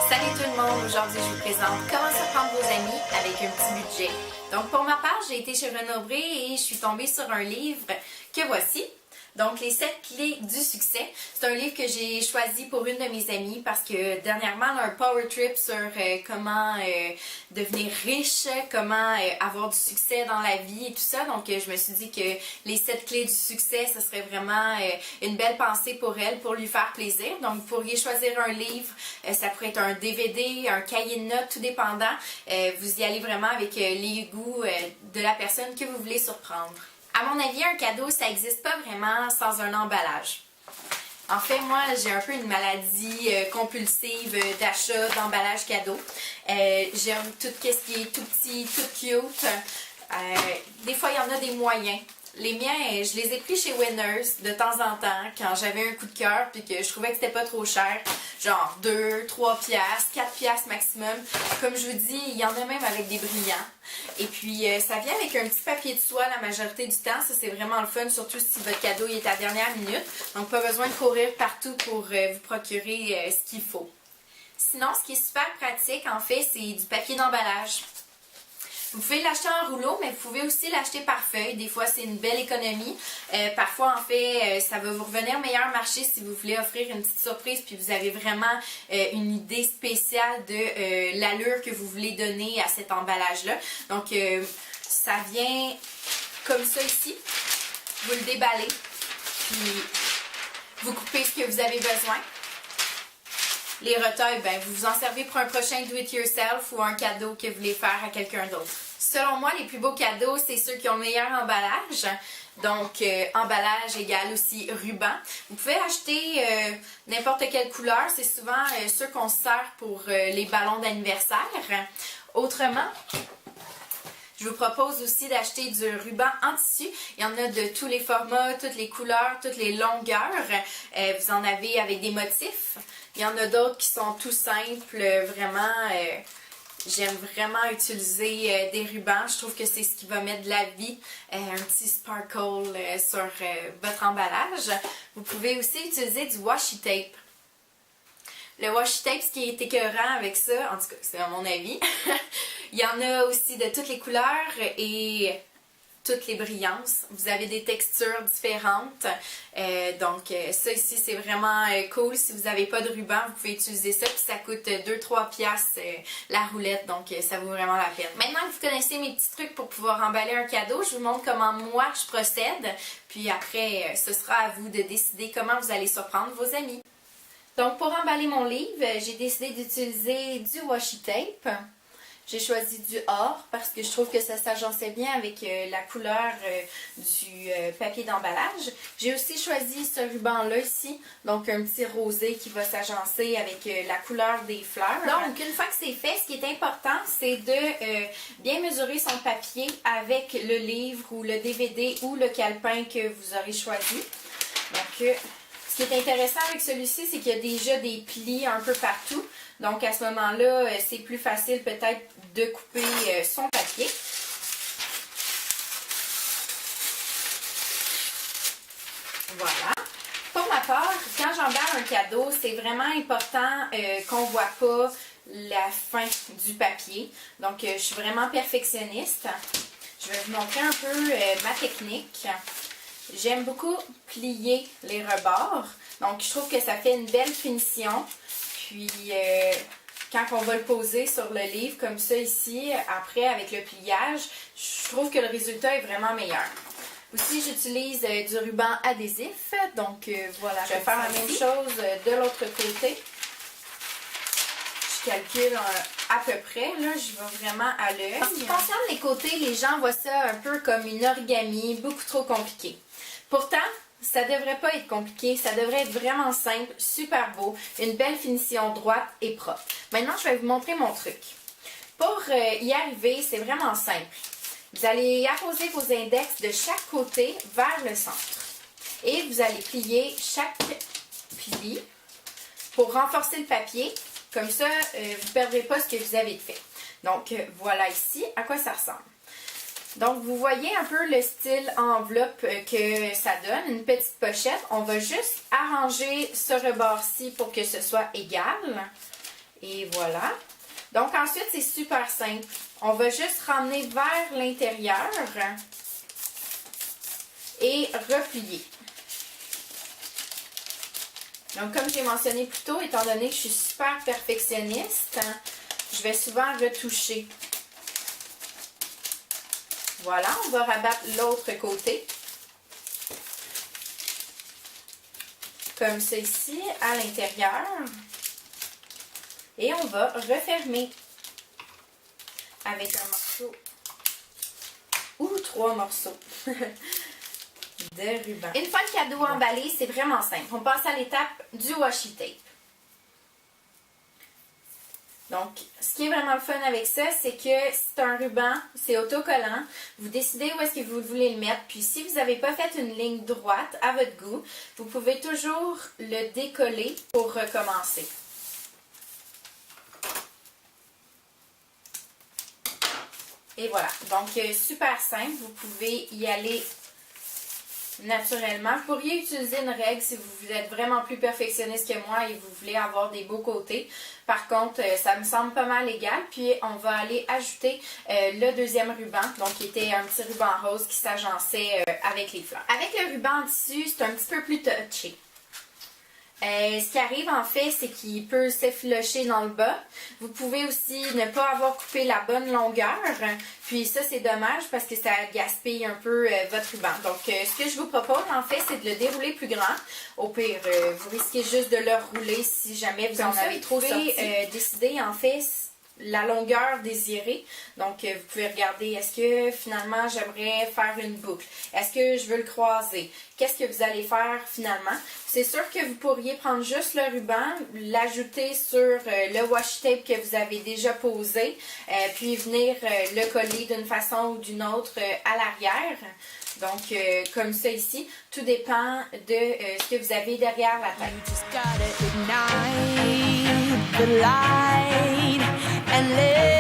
Salut tout le monde, aujourd'hui je vous présente comment surprendre vos amis avec un petit budget. Donc pour ma part, j'ai été chez Renaud-Bré et je suis tombée sur un livre que voici. Donc les 7 clés du succès. C'est un livre que j'ai choisi pour une de mes amies parce que dernièrement elle a un power trip sur comment devenir riche, comment avoir du succès dans la vie et tout ça. Donc je me suis dit que les 7 clés du succès, ce serait vraiment une belle pensée pour elle, pour lui faire plaisir. Donc vous pourriez choisir un livre, ça pourrait être un DVD, un cahier de notes, tout dépendant. Vous y allez vraiment avec les goûts de la personne que vous voulez surprendre. À mon avis, un cadeau, ça n'existe pas vraiment sans un emballage. En fait, moi, j'ai un peu une maladie compulsive d'achat d'emballage cadeau. J'aime tout ce qui est tout petit, tout cute. Des fois, il y en a des moyens. Les miens, je les ai pris chez Winners de temps en temps quand j'avais un coup de cœur puis que je trouvais que c'était pas trop cher. Genre 2, 3 piastres, 4 piastres maximum. Comme je vous dis, il y en a même avec des brillants. Et puis, ça vient avec un petit papier de soie la majorité du temps. Ça, c'est vraiment le fun, surtout si votre cadeau est à la dernière minute. Donc, pas besoin de courir partout pour vous procurer ce qu'il faut. Sinon, ce qui est super pratique, en fait, c'est du papier d'emballage. Vous pouvez l'acheter en rouleau, mais vous pouvez aussi l'acheter par feuille. Des fois, c'est une belle économie. Parfois, en fait, ça va vous revenir meilleur marché si vous voulez offrir une petite surprise puis vous avez vraiment une idée spéciale de l'allure que vous voulez donner à cet emballage-là. Donc, ça vient comme ça ici. Vous le déballez, puis vous coupez ce que vous avez besoin. Les retails, ben, vous vous en servez pour un prochain do-it-yourself ou un cadeau que vous voulez faire à quelqu'un d'autre. Selon moi, les plus beaux cadeaux, c'est ceux qui ont le meilleur emballage. Donc, emballage égale aussi ruban. Vous pouvez acheter n'importe quelle couleur. C'est souvent ceux qu'on se sert pour les ballons d'anniversaire. Autrement, je vous propose aussi d'acheter du ruban en tissu. Il y en a de tous les formats, toutes les couleurs, toutes les longueurs. Vous en avez avec des motifs. Il y en a d'autres qui sont tout simples, vraiment. J'aime vraiment utiliser des rubans. Je trouve que c'est ce qui va mettre de la vie, un petit sparkle sur votre emballage. Vous pouvez aussi utiliser du washi tape. Le washi tape, ce qui est écœurant avec ça, en tout cas, c'est à mon avis, il y en a aussi de toutes les couleurs et toutes les brillances. Vous avez des textures différentes. Donc, ça ici, c'est vraiment cool. Si vous n'avez pas de ruban, vous pouvez utiliser ça. Puis ça coûte 2-3 piastres la roulette. Donc, ça vaut vraiment la peine. Maintenant que vous connaissez mes petits trucs pour pouvoir emballer un cadeau, je vous montre comment moi, je procède. Puis après, ce sera à vous de décider comment vous allez surprendre vos amis. Donc, pour emballer mon livre, j'ai décidé d'utiliser du washi tape. J'ai choisi du or parce que je trouve que ça s'agençait bien avec la couleur du papier d'emballage. J'ai aussi choisi ce ruban-là ici, donc un petit rosé qui va s'agencer avec la couleur des fleurs. Donc, une fois que c'est fait, ce qui est important, c'est de bien mesurer son papier avec le livre ou le DVD ou le calepin que vous aurez choisi. Donc, ce qui est intéressant avec celui-ci, c'est qu'il y a déjà des plis un peu partout. Donc, à ce moment-là, c'est plus facile peut-être de couper son papier. Voilà. Pour ma part, quand j'emballe un cadeau, c'est vraiment important qu'on ne voit pas la fin du papier. Donc, je suis vraiment perfectionniste. Je vais vous montrer un peu ma technique. J'aime beaucoup plier les rebords. Donc, je trouve que ça fait une belle finition. Puis, quand on va le poser sur le livre comme ça ici, après avec le pliage, je trouve que le résultat est vraiment meilleur. Aussi, j'utilise du ruban adhésif. Donc, voilà, je vais faire la même chose de l'autre côté. Je calcule à peu près, là, je vais vraiment à l'œil. En ce qui concerne les côtés, les gens voient ça un peu comme une origami, beaucoup trop compliqué. Pourtant, ça devrait pas être compliqué, ça devrait être vraiment simple, super beau, une belle finition droite et propre. Maintenant, je vais vous montrer mon truc. Pour y arriver, c'est vraiment simple. Vous allez apposer vos index de chaque côté vers le centre. Et vous allez plier chaque pli pour renforcer le papier. Comme ça, vous ne perdrez pas ce que vous avez fait. Donc, voilà ici à quoi ça ressemble. Donc, vous voyez un peu le style enveloppe que ça donne, une petite pochette. On va juste arranger ce rebord-ci pour que ce soit égal. Et voilà. Donc ensuite, c'est super simple. On va juste ramener vers l'intérieur et replier. Donc comme j'ai mentionné plus tôt, étant donné que je suis super perfectionniste, je vais souvent retoucher. Voilà, on va rabattre l'autre côté. Comme ça ici, à l'intérieur. Et on va refermer avec un morceau ou 3 morceaux de ruban. Une fois le cadeau emballé, c'est vraiment simple. On passe à l'étape du washi tape. Donc, ce qui est vraiment le fun avec ça, c'est que c'est un ruban, c'est autocollant. Vous décidez où est-ce que vous voulez le mettre. Puis, si vous n'avez pas fait une ligne droite à votre goût, vous pouvez toujours le décoller pour recommencer. Et voilà. Donc, super simple. Vous pouvez y aller naturellement. Vous pourriez utiliser une règle si vous êtes vraiment plus perfectionniste que moi et vous voulez avoir des beaux côtés. Par contre, ça me semble pas mal égal. Puis, on va aller ajouter le deuxième ruban, donc qui était un petit ruban rose qui s'agençait avec les fleurs. Avec le ruban en tissu, c'est un petit peu plus touché. Ce qui arrive en fait, c'est qu'il peut s'effilocher dans le bas. Vous pouvez aussi ne pas avoir coupé la bonne longueur. Puis ça, c'est dommage parce que ça gaspille un peu votre ruban. Donc, ce que je vous propose en fait, c'est de le dérouler plus grand. Au pire, vous risquez juste de le rouler si jamais vous en avez trop sorti. Vous pouvez décider en fait la longueur désirée. Donc, vous pouvez regarder, est-ce que finalement j'aimerais faire une boucle? Est-ce que je veux le croiser? Qu'est-ce que vous allez faire finalement? C'est sûr que vous pourriez prendre juste le ruban, l'ajouter sur le washi tape que vous avez déjà posé, puis venir le coller d'une façon ou d'une autre à l'arrière. Donc, comme ça ici, tout dépend de ce que vous avez derrière la tête. And